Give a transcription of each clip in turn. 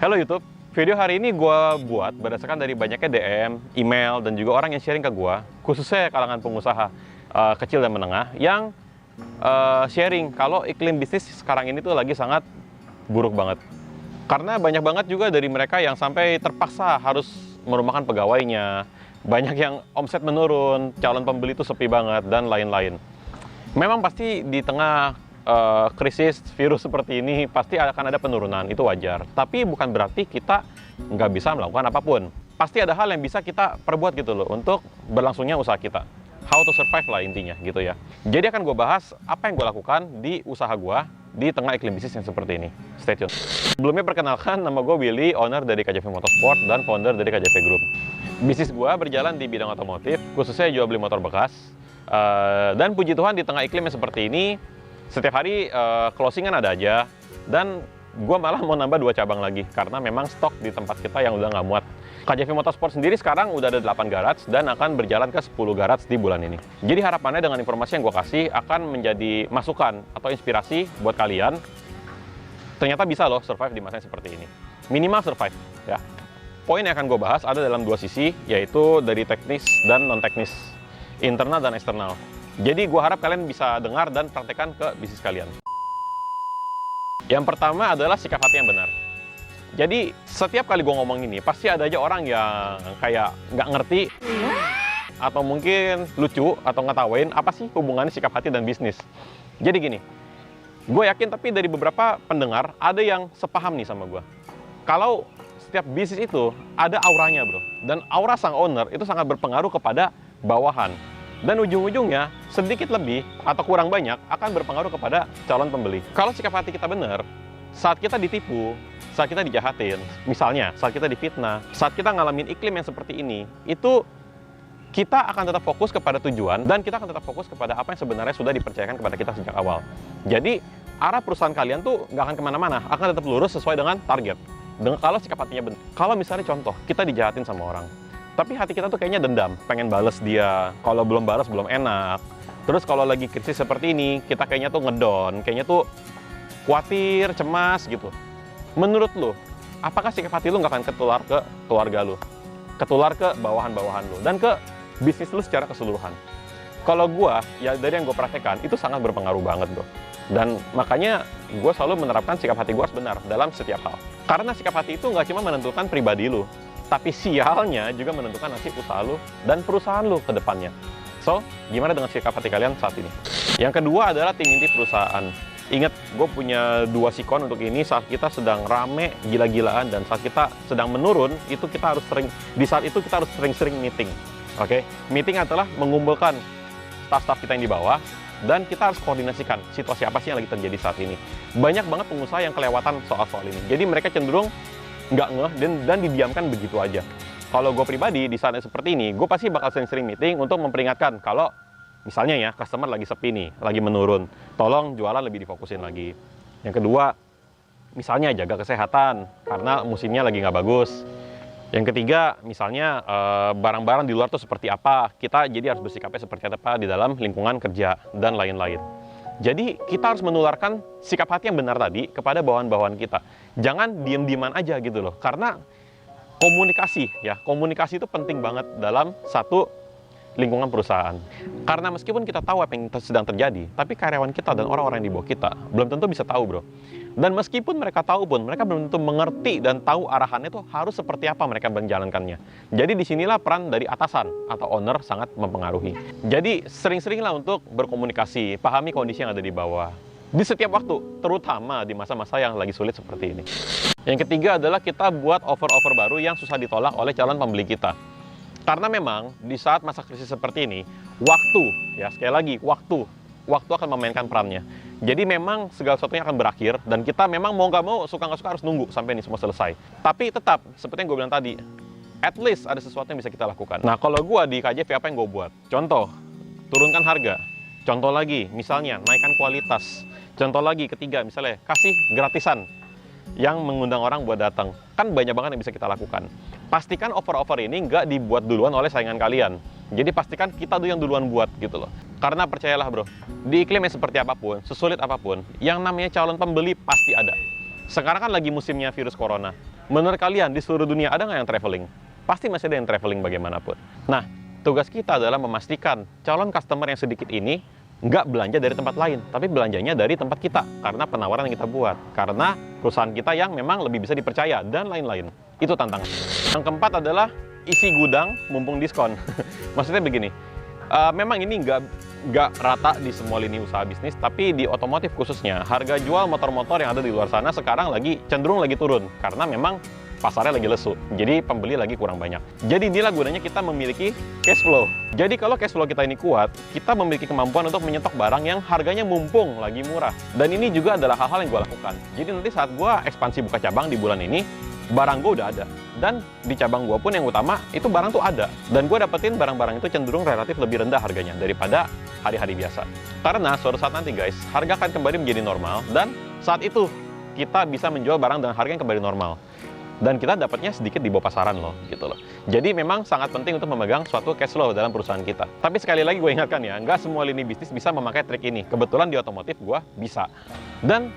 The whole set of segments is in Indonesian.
Halo YouTube, video hari ini gue buat berdasarkan dari banyaknya DM, email, dan juga orang yang sharing ke gue, khususnya kalangan pengusaha kecil dan menengah, yang sharing kalau iklim bisnis sekarang ini tuh lagi sangat buruk banget. Karena banyak banget juga dari mereka yang sampai terpaksa harus merumahkan pegawainya, banyak yang omset menurun, calon pembeli tuh sepi banget, dan lain-lain. Memang pasti di tengah krisis virus seperti ini pasti akan ada penurunan, itu wajar. Tapi bukan berarti kita nggak bisa melakukan apapun. Pasti ada hal yang bisa kita perbuat gitu loh untuk berlangsungnya usaha kita. How to survive lah intinya gitu ya. Jadi akan gue bahas apa yang gue lakukan di usaha gue di tengah iklim bisnis yang seperti ini. Stay tune. Sebelumnya perkenalkan, nama gue Willy, owner dari KJV Motorsport dan founder dari KJV Group. Bisnis gue berjalan di bidang otomotif, khususnya jual beli motor bekas. Dan puji Tuhan di tengah iklim yang seperti ini, setiap hari closingan ada aja, dan gue malah mau nambah 2 cabang lagi karena memang stok di tempat kita yang udah nggak muat. KJV Motorsport sendiri sekarang udah ada 8 garage dan akan berjalan ke 10 garage di bulan ini. Jadi harapannya dengan informasi yang gue kasih akan menjadi masukan atau inspirasi buat kalian. Ternyata bisa loh survive di masa yang seperti ini. Minimal survive ya. Poin yang akan gue bahas ada dalam 2 sisi, yaitu dari teknis dan non-teknis, internal dan eksternal. Jadi gue harap kalian bisa dengar dan praktekkan ke bisnis kalian. Yang pertama adalah sikap hati yang benar. Jadi setiap kali gue ngomong ini, pasti ada aja orang yang kayak nggak ngerti, atau mungkin lucu, atau ngetawain apa sih hubungannya sikap hati dan bisnis. Jadi gini, gue yakin tapi dari beberapa pendengar, ada yang sepaham nih sama gue. Kalau setiap bisnis itu ada auranya bro, dan aura sang owner itu sangat berpengaruh kepada bawahan. Dan ujung-ujungnya, sedikit lebih atau kurang banyak akan berpengaruh kepada calon pembeli. Kalau sikap hati kita benar, saat kita ditipu, saat kita dijahatin, misalnya saat kita difitnah, saat kita ngalamin iklim yang seperti ini, itu kita akan tetap fokus kepada tujuan, dan kita akan tetap fokus kepada apa yang sebenarnya sudah dipercayakan kepada kita sejak awal. Jadi, arah perusahaan kalian tuh nggak akan kemana-mana, akan tetap lurus sesuai dengan target. Kalau sikap hatinya benar. Kalau misalnya contoh, kita dijahatin sama orang, tapi hati kita tuh kayaknya dendam, pengen bales dia. Kalau belum balas belum enak. Terus kalau lagi krisis seperti ini, kita kayaknya tuh ngedon, kayaknya tuh khawatir, cemas gitu. Menurut lu, apakah sikap hati lu nggak akan ketular ke keluarga lu, ketular ke bawahan-bawahan lu, dan ke bisnis lu secara keseluruhan? Kalau gua, ya dari yang gue praktekkan, itu sangat berpengaruh banget bro. Dan makanya gue selalu menerapkan sikap hati gue harus benar dalam setiap hal. Karena sikap hati itu nggak cuma menentukan pribadi lu, tapi sialnya juga menentukan nasib usaha lu dan perusahaan lu ke depannya. So, gimana dengan sikap hati kalian saat ini? Yang kedua adalah tim inti perusahaan. Ingat, gue punya 2 sikon untuk ini. Saat kita sedang rame, gila-gilaan, dan saat kita sedang menurun, itu kita harus di saat itu kita harus sering-sering meeting. Oke? Meeting adalah mengumpulkan staff-staff kita yang di bawah, dan kita harus koordinasikan situasi apa sih yang lagi terjadi saat ini. Banyak banget pengusaha yang kelewatan soal-soal ini. Jadi mereka cenderung nggak ngeh dan didiamkan begitu aja. Kalau gue pribadi di saat seperti ini, gue pasti bakal sering-sering meeting untuk memperingatkan kalau misalnya ya customer lagi sepi nih, lagi menurun, tolong jualan lebih difokusin lagi. Yang kedua, misalnya jaga kesehatan karena musimnya lagi nggak bagus. Yang ketiga, misalnya barang-barang di luar tuh seperti apa, kita jadi harus bersikapnya seperti apa di dalam lingkungan kerja dan lain-lain. Jadi kita harus menularkan sikap hati yang benar tadi kepada bawahan-bawahan kita. Jangan diem-dieman aja gitu loh. Karena komunikasi itu penting banget dalam satu lingkungan perusahaan. Karena meskipun kita tahu apa yang sedang terjadi, tapi karyawan kita dan orang-orang yang di bawah kita belum tentu bisa tahu bro. Dan meskipun mereka tahu pun, mereka belum tentu mengerti dan tahu arahannya itu harus seperti apa mereka menjalankannya. Jadi disinilah peran dari atasan atau owner sangat mempengaruhi. Jadi sering-seringlah untuk berkomunikasi, pahami kondisi yang ada di bawah. Di setiap waktu, terutama di masa-masa yang lagi sulit seperti ini. Yang ketiga adalah kita buat offer-offer baru yang susah ditolak oleh calon pembeli kita. Karena memang di saat masa krisis seperti ini, waktu, ya sekali lagi, waktu akan memainkan perannya. Jadi memang segala sesuatunya akan berakhir, dan kita memang mau nggak mau, suka nggak suka harus nunggu sampai ini semua selesai. Tapi tetap, seperti yang gue bilang tadi, at least ada sesuatu yang bisa kita lakukan. Nah, kalau gue di KJV apa yang gue buat? Contoh, turunkan harga. Contoh lagi, misalnya naikkan kualitas. Contoh lagi, ketiga, misalnya kasih gratisan yang mengundang orang buat datang. Kan banyak banget yang bisa kita lakukan. Pastikan offer-offer ini nggak dibuat duluan oleh saingan kalian. Jadi pastikan kita tuh yang duluan buat gitu loh. Karena percayalah bro, di iklim yang seperti apapun, sesulit apapun, yang namanya calon pembeli pasti ada. Sekarang kan lagi musimnya virus corona. Menurut kalian di seluruh dunia ada nggak yang traveling? Pasti masih ada yang traveling bagaimanapun. Nah, tugas kita adalah memastikan calon customer yang sedikit ini nggak belanja dari tempat lain, tapi belanjanya dari tempat kita karena penawaran yang kita buat, karena perusahaan kita yang memang lebih bisa dipercaya, dan lain-lain. Itu tantangan. Yang keempat adalah isi gudang mumpung diskon. Maksudnya begini, memang ini nggak rata di semua lini usaha bisnis, tapi di otomotif khususnya, harga jual motor-motor yang ada di luar sana sekarang cenderung lagi turun, karena memang pasarnya lagi lesu, jadi pembeli lagi kurang banyak. Jadi inilah gunanya kita memiliki cash flow. Jadi kalau cash flow kita ini kuat, kita memiliki kemampuan untuk menyetok barang yang harganya mumpung lagi murah. Dan ini juga adalah hal-hal yang gue lakukan. Jadi nanti saat gue ekspansi buka cabang di bulan ini, barang gue udah ada. Dan di cabang gue pun yang utama, itu barang tuh ada. Dan gue dapetin barang-barang itu cenderung relatif lebih rendah harganya daripada hari-hari biasa. Karena suatu saat nanti guys, harga akan kembali menjadi normal, dan saat itu kita bisa menjual barang dengan harga yang kembali normal. Dan kita dapatnya sedikit di bawah pasaran loh, gitu loh. Jadi memang sangat penting untuk memegang suatu cash flow dalam perusahaan kita. Tapi sekali lagi gue ingatkan ya, nggak semua lini bisnis bisa memakai trik ini. Kebetulan di otomotif gue bisa. Dan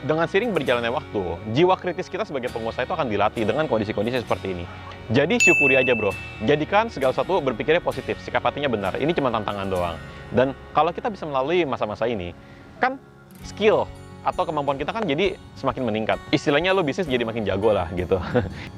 dengan seiring berjalannya waktu, jiwa kritis kita sebagai pengusaha itu akan dilatih dengan kondisi-kondisi seperti ini. Jadi syukuri aja bro. Jadikan segala sesuatu berpikirnya positif, sikap hatinya benar. Ini cuma tantangan doang. Dan kalau kita bisa melalui masa-masa ini, kan skill atau kemampuan kita kan jadi semakin meningkat. Istilahnya lo bisnis jadi makin jago lah gitu.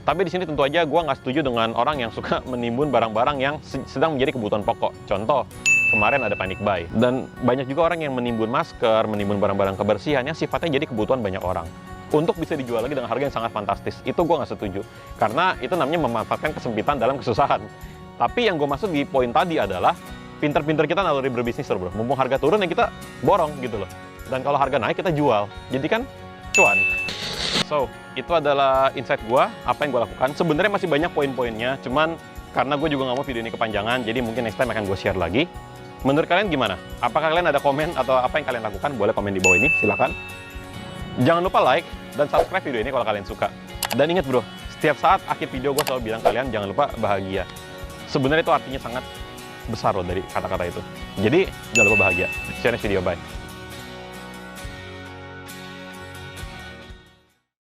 Tapi di sini tentu aja gue nggak setuju dengan orang yang suka menimbun barang-barang yang sedang menjadi kebutuhan pokok. Contoh, kemarin ada panic buy. Dan banyak juga orang yang menimbun masker, menimbun barang-barang kebersihan yang sifatnya jadi kebutuhan banyak orang. Untuk bisa dijual lagi dengan harga yang sangat fantastis. Itu gue nggak setuju. Karena itu namanya memanfaatkan kesempitan dalam kesusahan. Tapi yang gue maksud di poin tadi adalah, pinter-pinter kita naluri berbisnis bro. Mumpung harga turun ya kita borong gitu loh. Dan kalau harga naik kita jual, jadi kan cuan. So, itu adalah insight gue, apa yang gue lakukan. Sebenarnya masih banyak poin-poinnya, cuman karena gue juga nggak mau video ini kepanjangan, jadi mungkin next time akan gue share lagi. Menurut kalian gimana? Apakah kalian ada komen atau apa yang kalian lakukan? Boleh komen di bawah ini, silakan. Jangan lupa like dan subscribe video ini kalau kalian suka. Dan ingat bro, setiap saat akhir video gue selalu bilang kalian jangan lupa bahagia. Sebenarnya itu artinya sangat besar loh dari kata-kata itu. Jadi jangan lupa bahagia. See you next video, bye.